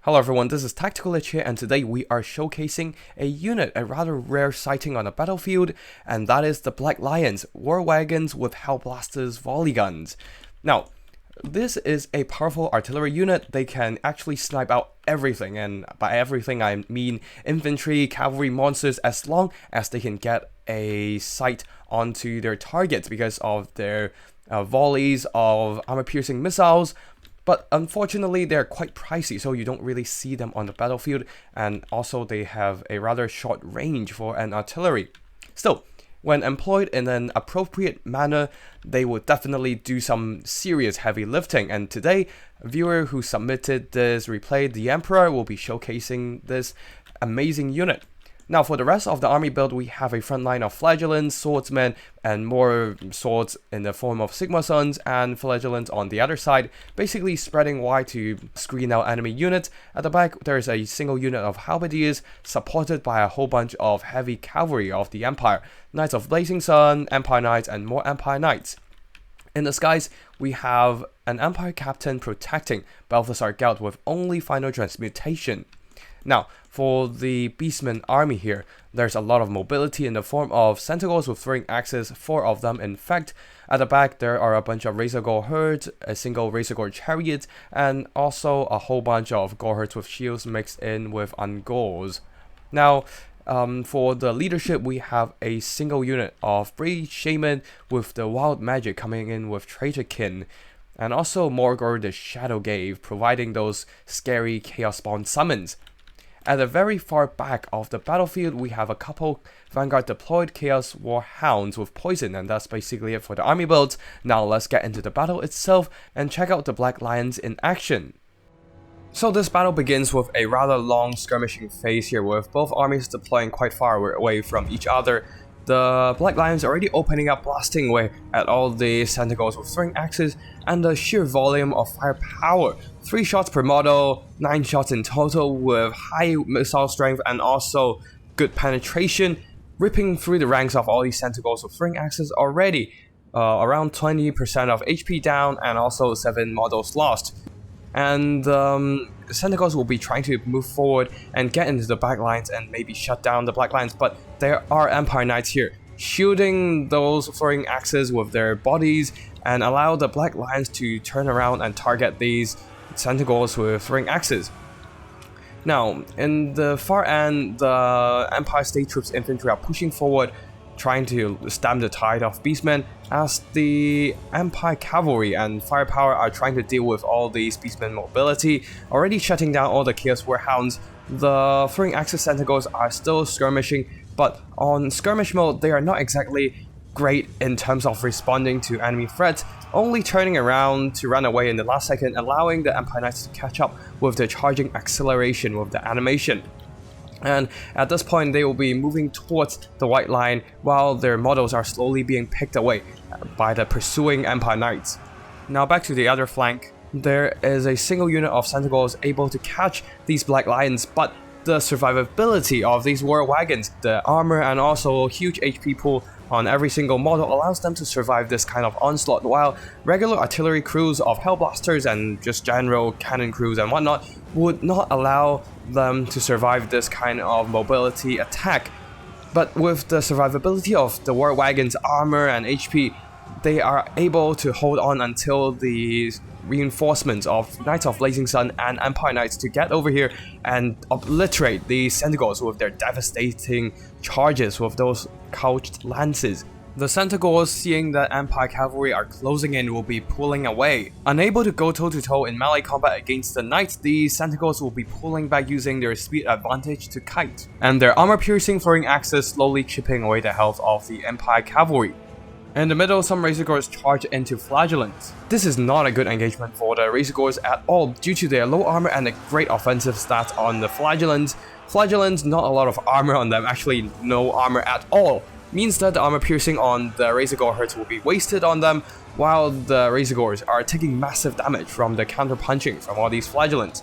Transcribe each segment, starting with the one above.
Hello everyone, this is Tactical Lich here, and today we are showcasing a unit, a rather rare sighting on the battlefield, and that is the Black Lions, war wagons with Hellblasters volley guns. Now, this is a powerful artillery unit. They can actually snipe out everything, and by everything I mean infantry, cavalry, monsters, as long as they can get a sight onto their targets because of their volleys of armor-piercing missiles. But unfortunately, they're quite pricey, so you don't really see them on the battlefield, and also they have a rather short range for an artillery. Still, when employed in an appropriate manner, they will definitely do some serious heavy lifting, and today, a viewer who submitted this replay, the Emperor, will be showcasing this amazing unit. Now, for the rest of the army build, we have a front line of flagellants, swordsmen, and more swords in the form of Sigma Suns and flagellants on the other side, basically spreading wide to screen out enemy units. At the back, there is a single unit of halberdiers, supported by a whole bunch of heavy cavalry of the Empire, Knights of Blazing Sun, Empire Knights, and more Empire Knights. In the skies, we have an Empire Captain protecting Balthasar Gelt with only final transmutation. Now, for the Beastmen army here, there's a lot of mobility in the form of Centaurs with throwing axes, 4 of them in fact. At the back, there are a bunch of Razor Gore herds, a single Razor Gore chariot, and also a whole bunch of Gore herds with shields mixed in with Ungors. Now, for the leadership, we have a single unit of Brave Shaman with the Wild Magic coming in with Traitorkin, and also Morgor the Shadowgave, providing those scary Chaos Spawn summons. At the very far back of the battlefield, we have a couple Vanguard deployed Chaos War Hounds with poison, and that's basically it for the army builds. Now let's get into the battle itself and check out the Black Lions in action. So this battle begins with a rather long skirmishing phase here, with both armies deploying quite far away from each other. The Black Lions already opening up, blasting away at all the Centaurs with throwing axes, and the sheer volume of firepower. 3 shots per model, 9 shots in total with high missile strength and also good penetration, ripping through the ranks of all these Centaurs with throwing axes already. Around 20% of HP down and also 7 models lost. And Centaurs will be trying to move forward and get into the back lines and maybe shut down the Black Lions, but there are Empire Knights here, shielding those throwing axes with their bodies and allow the Black Lions to turn around and target these Centaurs with throwing axes. Now, in the far end, the Empire State Troops infantry are pushing forward, trying to stem the tide of Beastmen, as the Empire Cavalry and Firepower are trying to deal with all these Beastmen mobility, already shutting down all the Chaos War Hounds. The throwing axis Centaurs are still skirmishing, but on skirmish mode, they are not exactly great in terms of responding to enemy threats, only turning around to run away in the last second, allowing the Empire Knights to catch up with the charging acceleration with the animation. And at this point, they will be moving towards the white line while their models are slowly being picked away by the pursuing Empire Knights. Now back to the other flank, there is a single unit of Centaurs able to catch these Black Lions, but the survivability of these war wagons, the armor and also huge HP pool on every single model allows them to survive this kind of onslaught, while regular artillery crews of Hellblasters and just general cannon crews and whatnot would not allow them to survive this kind of mobility attack. But with the survivability of the war wagons' armor and HP, they are able to hold on until the reinforcements of Knights of Blazing Sun and Empire Knights to get over here and obliterate the Centaurs with their devastating charges with those couched lances. The Centaurs, seeing that Empire Cavalry are closing in, will be pulling away. Unable to go toe-to-toe in melee combat against the Knights, the Centaurs will be pulling back using their speed advantage to kite, and their armor-piercing throwing axes slowly chipping away the health of the Empire Cavalry. In the middle, some Razor Gores charge into Flagellants. This is not a good engagement for the Razor Gores at all due to their low armor and the great offensive stats on the Flagellants. Flagellants, not a lot of armor on them, actually no armor at all, means that the armor piercing on the Razor Gore herds will be wasted on them, while the Razor Gores are taking massive damage from the counter punching from all these Flagellants.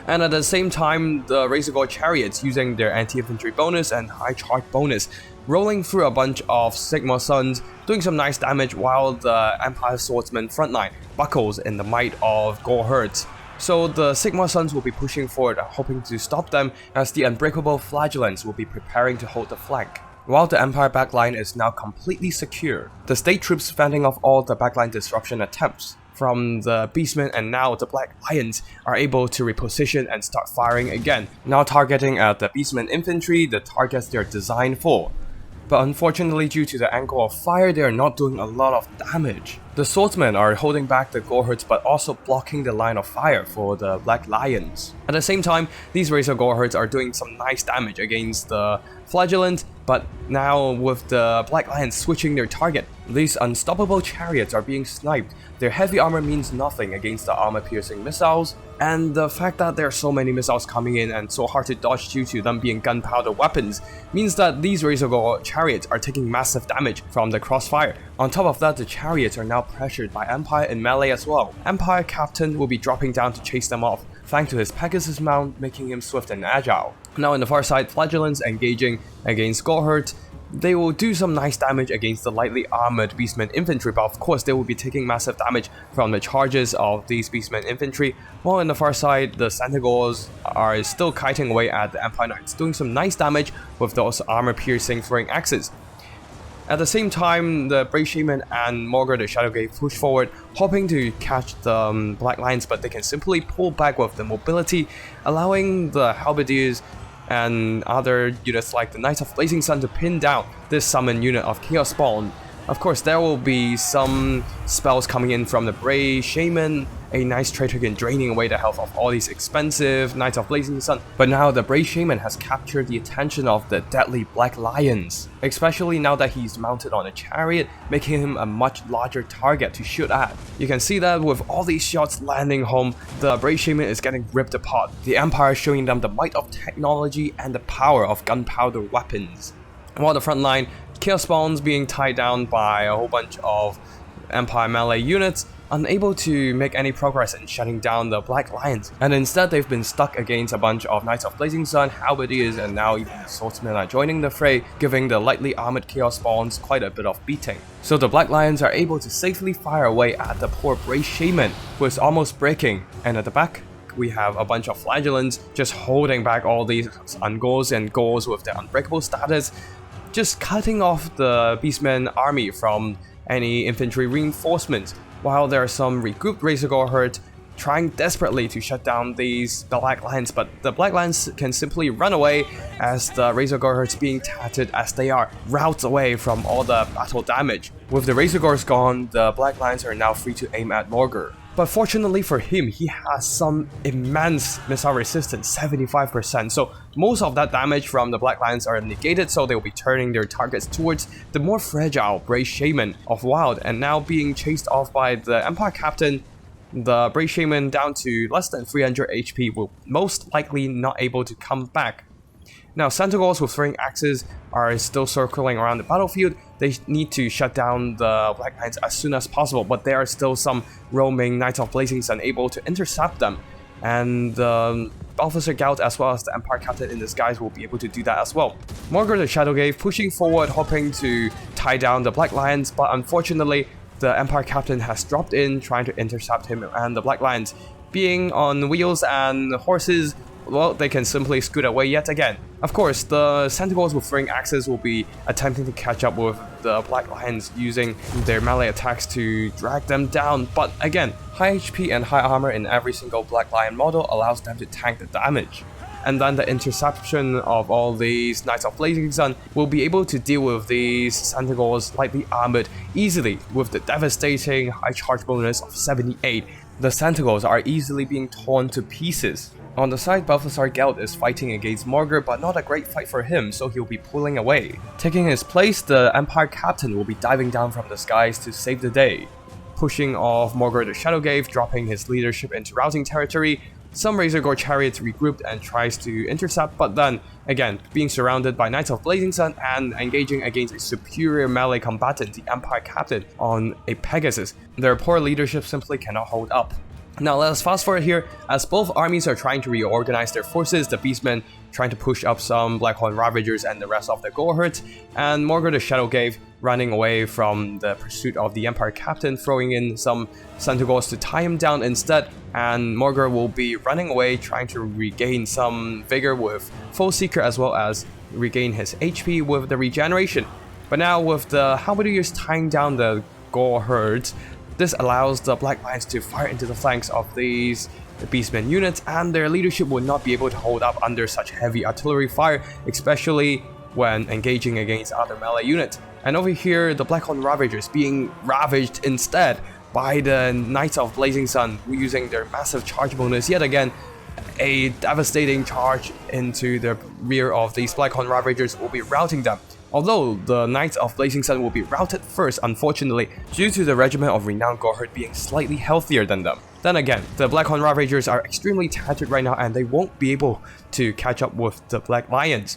And at the same time, the Razor Gore chariots, using their anti-infantry bonus and high charge bonus, rolling through a bunch of Sigma Suns, doing some nice damage, while the Empire Swordsman frontline buckles in the might of Gore herds. So the Sigma Suns will be pushing forward, hoping to stop them, as the unbreakable Flagellants will be preparing to hold the flank. While the Empire backline is now completely secure, the state troops fending off all the backline disruption attempts from the Beastmen, and now the Black Lions are able to reposition and start firing again, now targeting at the Beastmen infantry, the targets they're designed for. But unfortunately, due to the angle of fire, they are not doing a lot of damage. The swordsmen are holding back the Gorehordes but also blocking the line of fire for the Black Lions. At the same time, these Razor Gorehordes are doing some nice damage against the Flagellant, but now with the Black Lions switching their target, these unstoppable chariots are being sniped. Their heavy armor means nothing against the armor-piercing missiles, and the fact that there are so many missiles coming in and so hard to dodge due to them being gunpowder weapons means that these Razor Gore chariots are taking massive damage from the crossfire. On top of that, the chariots are now pressured by Empire in melee as well. Empire Captain will be dropping down to chase them off, thanks to his Pegasus mount making him swift and agile. Now on the far side, Flagellants engaging against Gorehordes. They will do some nice damage against the lightly armored Beastmen infantry, but of course they will be taking massive damage from the charges of these Beastmen infantry, while on the far side, the Centaurs are still kiting away at the Empire Knights, doing some nice damage with those armor-piercing throwing axes. At the same time, the Brave Shaman and Morgar the Shadowgate push forward, hoping to catch the Black Lions, but they can simply pull back with the mobility, allowing the Halberdiers and other units like the Knights of Blazing Sun to pin down this summon unit of Chaos Spawn. Of course, there will be some spells coming in from the Brave Shaman, a nice trade token draining away the health of all these expensive Knights of Blazing Sun. But now the Brave Shaman has captured the attention of the deadly Black Lions, especially now that he's mounted on a chariot, making him a much larger target to shoot at. You can see that with all these shots landing home, the Brave Shaman is getting ripped apart, the Empire showing them the might of technology and the power of gunpowder weapons. While the front line, Chaos Spawns being tied down by a whole bunch of Empire melee units, unable to make any progress in shutting down the Black Lions, and instead they've been stuck against a bunch of Knights of Blazing Sun, Halberdiers, and now even the Swordsmen are joining the fray, giving the lightly armored Chaos Spawns quite a bit of beating. So the Black Lions are able to safely fire away at the poor Brave Shaman, who is almost breaking, and at the back, we have a bunch of Flagellants just holding back all these Ungors and Gors with their unbreakable status, just cutting off the Beastmen army from any infantry reinforcements, while there are some regrouped Razor Gorehordes trying desperately to shut down these Black Lions, but the Black Lions can simply run away as the Razor Gorehordes being tattered as they are routes away from all the battle damage. With the Razor Gores gone, the Black Lions are now free to aim at Morgar. But fortunately for him, he has some immense missile resistance, 75%, so most of that damage from the Black Lions are negated, so they'll be turning their targets towards the more fragile Brave Shaman of Wild, and now being chased off by the Empire Captain. The Brave Shaman down to less than 300 HP will most likely not able to come back. Now, Centaurs with throwing axes are still circling around the battlefield. They need to shut down the Black Lions as soon as possible, but there are still some roaming Knights of Blazing Sun able to intercept them. And the Officer Gout as well as the Empire Captain in disguise will be able to do that as well. Morgar the Shadowgate pushing forward, hoping to tie down the Black Lions, but unfortunately, the Empire Captain has dropped in, trying to intercept him, and the Black Lions, being on wheels and horses, well, they can simply scoot away yet again. Of course, the Centaurs with throwing axes will be attempting to catch up with the Black Lions using their melee attacks to drag them down, but again, high HP and high armor in every single Black Lion model allows them to tank the damage. And then the interception of all these Knights of Blazing Sun will be able to deal with these Centaurs lightly armored easily with the devastating high charge bonus of 78. The Centaurs are easily being torn to pieces. On the side, Balthasar Geld is fighting against Morgar, but not a great fight for him, so he'll be pulling away. Taking his place, the Empire Captain will be diving down from the skies to save the day. Pushing off Morgar the Shadowgate, dropping his leadership into routing territory, some Razor Gore chariots regrouped and tries to intercept, but then, again, being surrounded by Knights of Blazing Sun and engaging against a superior melee combatant, the Empire Captain, on a Pegasus. Their poor leadership simply cannot hold up. Now let's fast forward here, as both armies are trying to reorganize their forces, the Beastmen trying to push up some Blackhorn Ravagers and the rest of the Goreherd, and Morgor the Shadowgave running away from the pursuit of the Empire Captain, throwing in some Centaurs to tie him down instead, and Morgor will be running away trying to regain some vigor with Foe Seeker as well as regain his HP with the regeneration. But now with the Halberdiers tying down the Goreherds, this allows the Black Lions to fire into the flanks of these Beastmen units, and their leadership would not be able to hold up under such heavy artillery fire, especially when engaging against other melee units. And over here, the Blackhorn Ravagers being ravaged instead by the Knights of Blazing Sun, using their massive charge bonus yet again. A devastating charge into the rear of these Blackhorn Ravagers will be routing them. Although the Knights of Blazing Sun will be routed first, unfortunately, due to the regiment of renowned Goreherd being slightly healthier than them. Then again, the Blackhorn Ravagers are extremely tattered right now, and they won't be able to catch up with the Black Lions.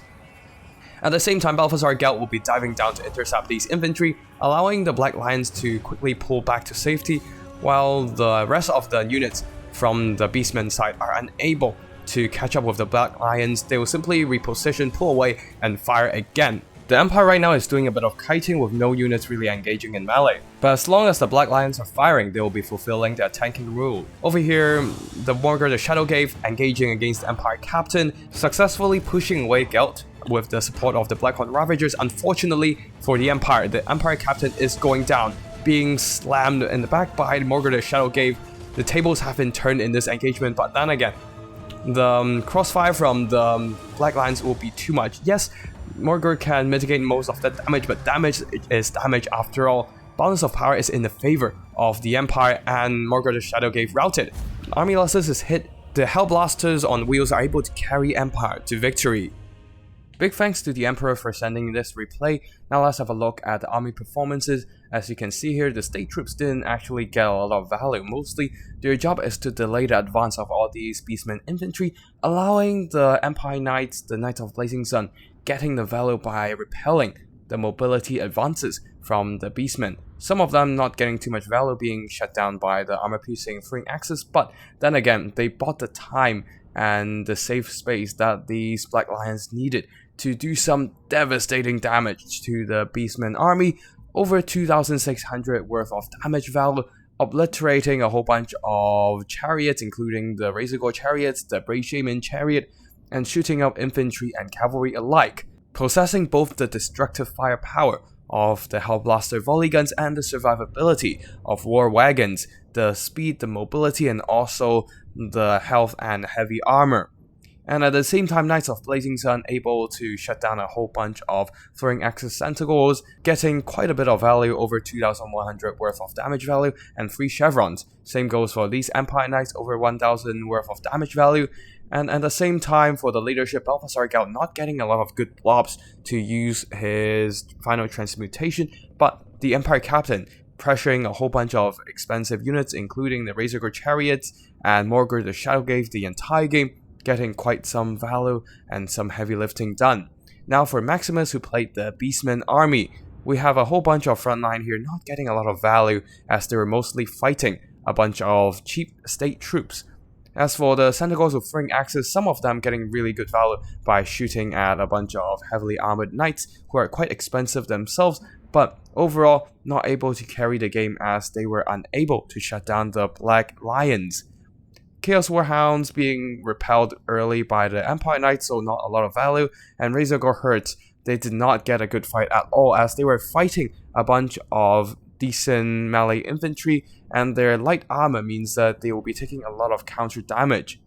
At the same time, Balthazar Gelt will be diving down to intercept these infantry, allowing the Black Lions to quickly pull back to safety, while the rest of the units from the Beastmen side are unable to catch up with the Black Lions. They will simply reposition, pull away, and fire again. The Empire right now is doing a bit of kiting with no units really engaging in melee. But as long as the Black Lions are firing, they will be fulfilling their tanking rule. Over here, the Morgor the Shadowgave engaging against the Empire Captain, successfully pushing away Gelt with the support of the Blackhorn Ravagers. Unfortunately for the Empire Captain is going down, being slammed in the back by Morgor the Shadowgave. The tables have been turned in this engagement, but then again, the crossfire from the Black Lions will be too much. Yes, Morgor can mitigate most of that damage, but damage is damage after all. Balance of power is in the favor of the Empire, and Morgor the Shadowgave routed. Army losses is hit. The Hellblasters on wheels are able to carry Empire to victory. Big thanks to the Emperor for sending this replay. Now let's have a look at the army performances. As you can see here, the state troops didn't actually get a lot of value. Mostly, their job is to delay the advance of all these Beastmen infantry, allowing the Empire Knights, the Knights of Blazing Sun, getting the value by repelling the mobility advances from the Beastmen. Some of them not getting too much value, being shut down by the armor-piercing throwing axes, but then again, they bought the time and the safe space that these Black Lions needed to do some devastating damage to the Beastmen army. Over 2,600 worth of damage value, obliterating a whole bunch of chariots, including the Razorgore chariots, the Brave Shaman chariot, and shooting up infantry and cavalry alike, possessing both the destructive firepower of the Hellblaster volley guns and the survivability of war wagons, the speed, the mobility, and also the health and heavy armor. And at the same time, Knights of Blazing Sun able to shut down a whole bunch of throwing axis Centaurs, getting quite a bit of value, over 2,100 worth of damage value, and 3 chevrons. Same goes for these Empire Knights, over 1,000 worth of damage value. And at the same time, for the leadership, Balthazar Gelt not getting a lot of good blobs to use his final transmutation, but the Empire Captain pressuring a whole bunch of expensive units, including the Razorgore chariots and Morgor the Shadowgave the entire game, getting quite some value and some heavy lifting done. Now for Maximus, who played the Beastmen army, we have a whole bunch of frontline here not getting a lot of value, as they were mostly fighting a bunch of cheap state troops. As for the Centaurs with throwing axes, some of them getting really good value by shooting at a bunch of heavily armored knights who are quite expensive themselves, but overall not able to carry the game as they were unable to shut down the Black Lions. Chaos Warhounds being repelled early by the Empire Knights, so not a lot of value, and Razorgore Herds, they did not get a good fight at all, as they were fighting a bunch of decent melee infantry, and their light armor means that they will be taking a lot of counter damage.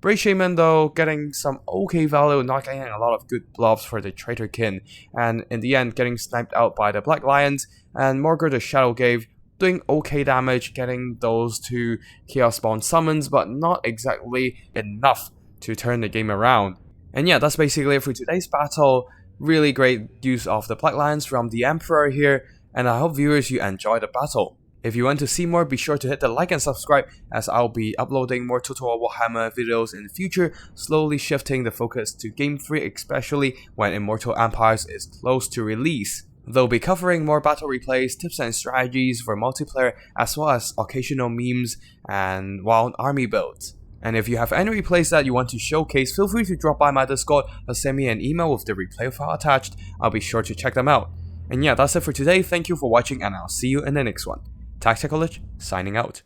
Brave Shaman though, getting some okay value, not getting a lot of good blobs for the Traitorkin, and in the end getting sniped out by the Black Lions, and Morgor the Shadowgave doing okay damage, getting those 2 Chaos Spawn summons, but not exactly enough to turn the game around. And yeah, that's basically it for today's battle. Really great use of the Black Lions from the Emperor here, and I hope viewers you enjoy the battle. If you want to see more, be sure to hit the like and subscribe, as I'll be uploading more tutorial Warhammer videos in the future, slowly shifting the focus to Game 3, especially when Immortal Empires is close to release. They'll be covering more battle replays, tips and strategies for multiplayer, as well as occasional memes and wild army builds. And if you have any replays that you want to showcase, feel free to drop by my Discord or send me an email with the replay file attached. I'll be sure to check them out. And yeah, that's it for today. Thank you for watching, and I'll see you in the next one. Tactical Lich, signing out.